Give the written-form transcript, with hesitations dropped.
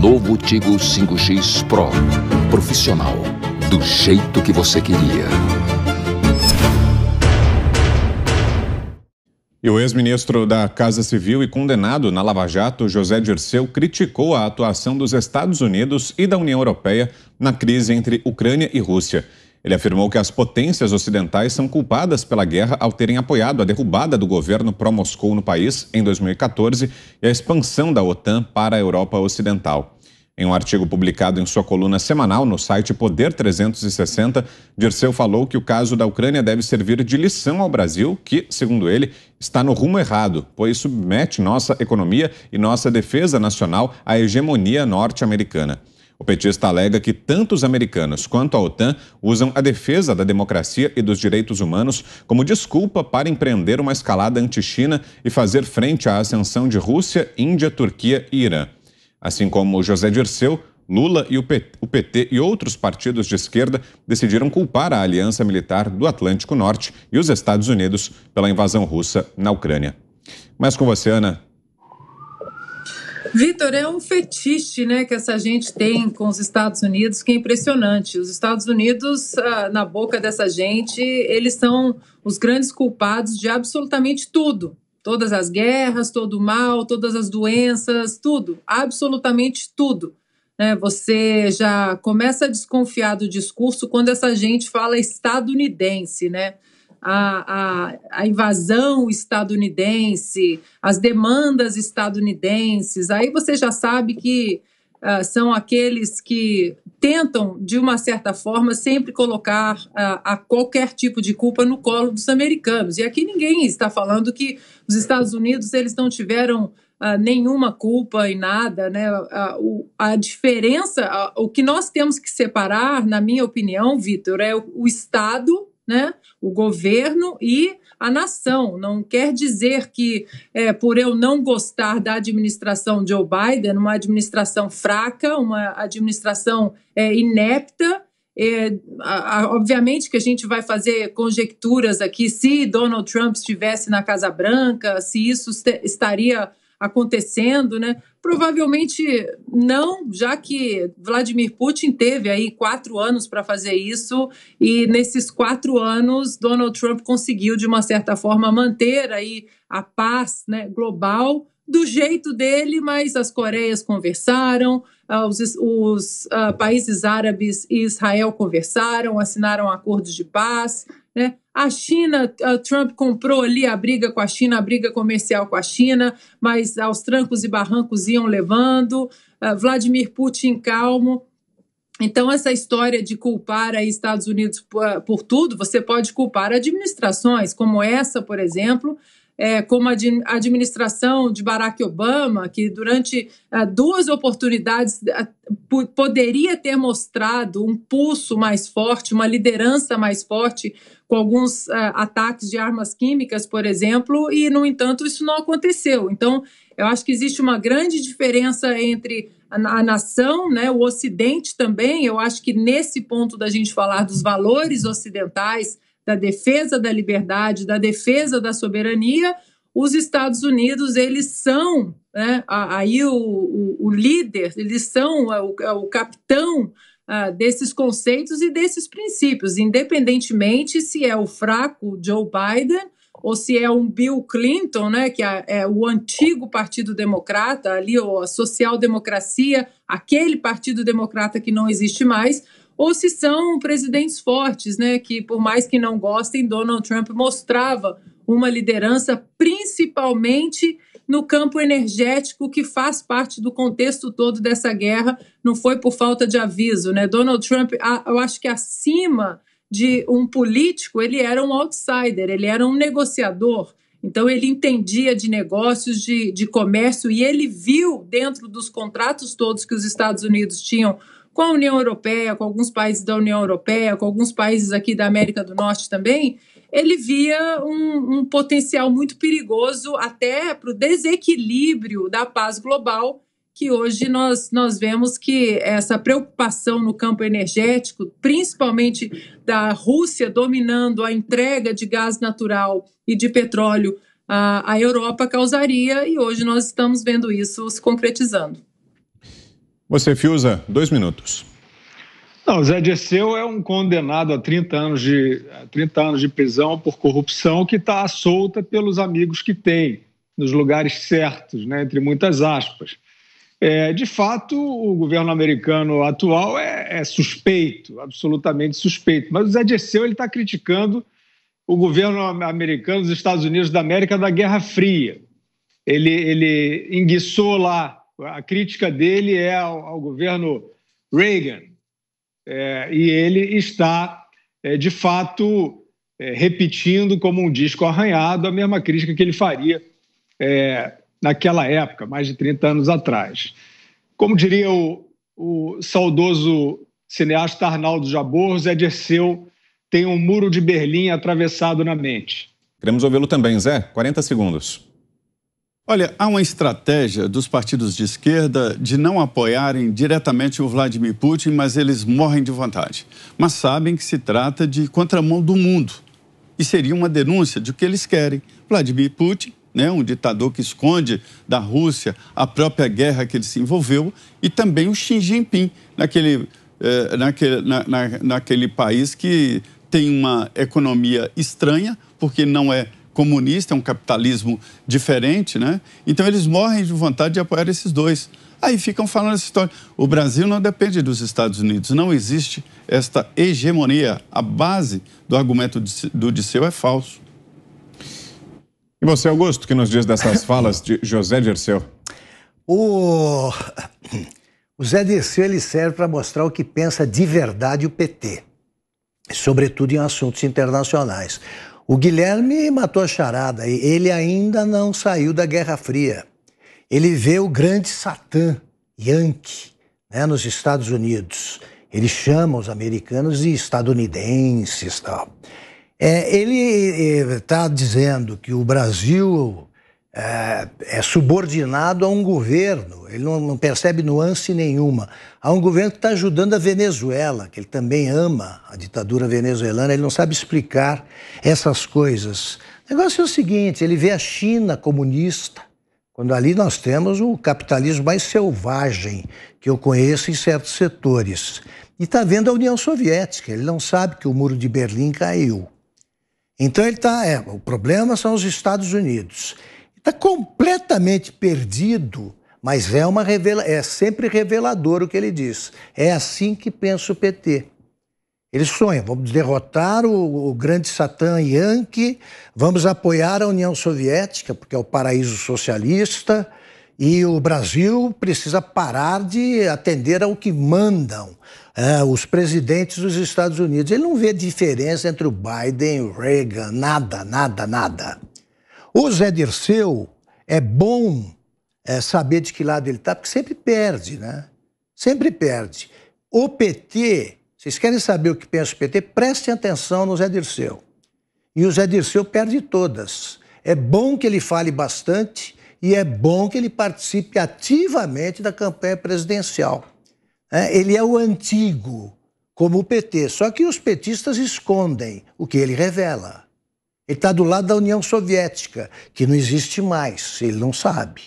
Novo Tigo 5X Pro. Profissional. Do jeito que você queria. E o ex-ministro da Casa Civil e condenado na Lava Jato, José Dirceu, criticou a atuação dos Estados Unidos e da União Europeia na crise entre Ucrânia e Rússia. Ele afirmou que as potências ocidentais são culpadas pela guerra ao terem apoiado a derrubada do governo pró-Moscou no país em 2014 e a expansão da OTAN para a Europa Ocidental. Em um artigo publicado em sua coluna semanal no site Poder 360, Dirceu falou que o caso da Ucrânia deve servir de lição ao Brasil, que, segundo ele, está no rumo errado, pois submete nossa economia e nossa defesa nacional à hegemonia norte-americana. O petista alega que tanto os americanos quanto a OTAN usam a defesa da democracia e dos direitos humanos como desculpa para empreender uma escalada anti-China e fazer frente à ascensão de Rússia, Índia, Turquia e Irã. Assim como José Dirceu, Lula e o PT e outros partidos de esquerda decidiram culpar a Aliança Militar do Atlântico Norte e os Estados Unidos pela invasão russa na Ucrânia. Mas com você, Ana. Vitor, é um fetiche, né, que essa gente tem com os Estados Unidos que é impressionante. Os Estados Unidos, na boca dessa gente, eles são os grandes culpados de absolutamente tudo. Todas as guerras, todo o mal, todas as doenças, tudo, absolutamente tudo. Você já começa a desconfiar do discurso quando essa gente fala estadunidense, né? A invasão estadunidense, as demandas estadunidenses, aí você já sabe que são aqueles que tentam, de uma certa forma, sempre colocar a qualquer tipo de culpa no colo dos americanos. E aqui ninguém está falando que os Estados Unidos eles não tiveram nenhuma culpa em nada, né? A diferença, o que nós temos que separar, na minha opinião, Vitor, é o Estado, né? O governo e a nação. Não quer dizer que, por eu não gostar da administração Joe Biden, uma administração fraca, uma administração inepta, obviamente que a gente vai fazer conjecturas aqui, se Donald Trump estivesse na Casa Branca, se isso estaria acontecendo, né? Provavelmente não, já que Vladimir Putin teve aí 4 anos para fazer isso e nesses 4 anos Donald Trump conseguiu, de uma certa forma, manter aí a paz, né, global do jeito dele, mas as Coreias conversaram, os países árabes e Israel conversaram, assinaram acordos de paz, né? A China, Trump comprou ali a briga com a China, a briga comercial com a China, mas aos trancos e barrancos iam levando, Vladimir Putin calmo. Então, essa história de culpar aí Estados Unidos por tudo, você pode culpar administrações como essa, por exemplo, como a administração de Barack Obama, que durante 2 oportunidades poderia ter mostrado um pulso mais forte, uma liderança mais forte com alguns ataques de armas químicas, por exemplo, e, no entanto, isso não aconteceu. Então, eu acho que existe uma grande diferença entre a nação, né, o Ocidente também. Eu acho que nesse ponto da gente falar dos valores ocidentais, da defesa da liberdade, da defesa da soberania, os Estados Unidos, eles são, né, aí o líder, eles são o capitão desses conceitos e desses princípios, independentemente se é o fraco Joe Biden ou se é um Bill Clinton, né, que é o antigo Partido Democrata, ali a social-democracia, aquele Partido Democrata que não existe mais, ou se são presidentes fortes, né, que por mais que não gostem, Donald Trump mostrava uma liderança principalmente no campo energético, que faz parte do contexto todo dessa guerra, não foi por falta de aviso, né? Donald Trump, eu acho que acima de um político, ele era um outsider, ele era um negociador, então ele entendia de negócios, de comércio, e ele viu dentro dos contratos todos que os Estados Unidos tinham com a União Europeia, com alguns países da União Europeia, com alguns países aqui da América do Norte também, ele via um potencial muito perigoso até para o desequilíbrio da paz global, que hoje nós vemos que essa preocupação no campo energético, principalmente da Rússia dominando a entrega de gás natural e de petróleo à Europa, causaria, e hoje nós estamos vendo isso se concretizando. Você, Fiuza, 2 minutos. Não, o Zé Dirceu é um condenado a 30 anos de prisão por corrupção que está solta pelos amigos que tem, nos lugares certos, né, entre muitas aspas. De fato, o governo americano atual é suspeito, absolutamente suspeito. Mas o Zé Dirceu está criticando o governo americano dos Estados Unidos da América da Guerra Fria. Ele enguiçou lá, a crítica dele é ao governo Reagan. E ele está, de fato, repetindo como um disco arranhado a mesma crítica que ele faria naquela época, mais de 30 anos atrás. Como diria o saudoso cineasta Arnaldo Jabor, Zé Dirceu tem um muro de Berlim atravessado na mente. Queremos ouvi-lo também, Zé. 40 segundos. Olha, há uma estratégia dos partidos de esquerda de não apoiarem diretamente o Vladimir Putin, mas eles morrem de vontade. Mas sabem que se trata de contramão do mundo. E seria uma denúncia de o que eles querem. Vladimir Putin, né, um ditador que esconde da Rússia a própria guerra que ele se envolveu, e também o Xi Jinping, naquele país que tem uma economia estranha, porque não é comunista, é um capitalismo diferente, né? Então eles morrem de vontade de apoiar esses dois. Aí ficam falando essa história. O Brasil não depende dos Estados Unidos, não existe esta hegemonia. A base do argumento do Dirceu é falso. E você, Augusto, que nos diz dessas falas de José Dirceu? O Zé Dirceu, ele serve para mostrar o que pensa de verdade o PT, sobretudo em assuntos internacionais. O Guilherme matou a charada, ele ainda não saiu da Guerra Fria. Ele vê o grande Satã, Yankee, né, nos Estados Unidos. Ele chama os americanos de estadunidenses e tal. Ele está dizendo que o Brasil é subordinado a um governo, ele não percebe nuance nenhuma. Há um governo que está ajudando a Venezuela, que ele também ama a ditadura venezuelana, ele não sabe explicar essas coisas. O negócio é o seguinte, ele vê a China comunista, quando ali nós temos o capitalismo mais selvagem que eu conheço em certos setores. E está vendo a União Soviética, ele não sabe que o Muro de Berlim caiu. Então ele está, o problema são os Estados Unidos. Está completamente perdido, mas é sempre revelador o que ele diz. É assim que pensa o PT. Eles sonham, vamos derrotar o grande Satã Yankee, vamos apoiar a União Soviética, porque é o paraíso socialista, e o Brasil precisa parar de atender ao que mandam os presidentes dos Estados Unidos. Ele não vê diferença entre o Biden e o Reagan, nada, nada, nada. O Zé Dirceu é bom saber de que lado ele está, porque sempre perde, né? Sempre perde. O PT, vocês querem saber o que pensa o PT? Prestem atenção no Zé Dirceu. E o Zé Dirceu perde todas. É bom que ele fale bastante e é bom que ele participe ativamente da campanha presidencial. Ele é o antigo, como o PT, só que os petistas escondem o que ele revela. Ele está do lado da União Soviética, que não existe mais, ele não sabe.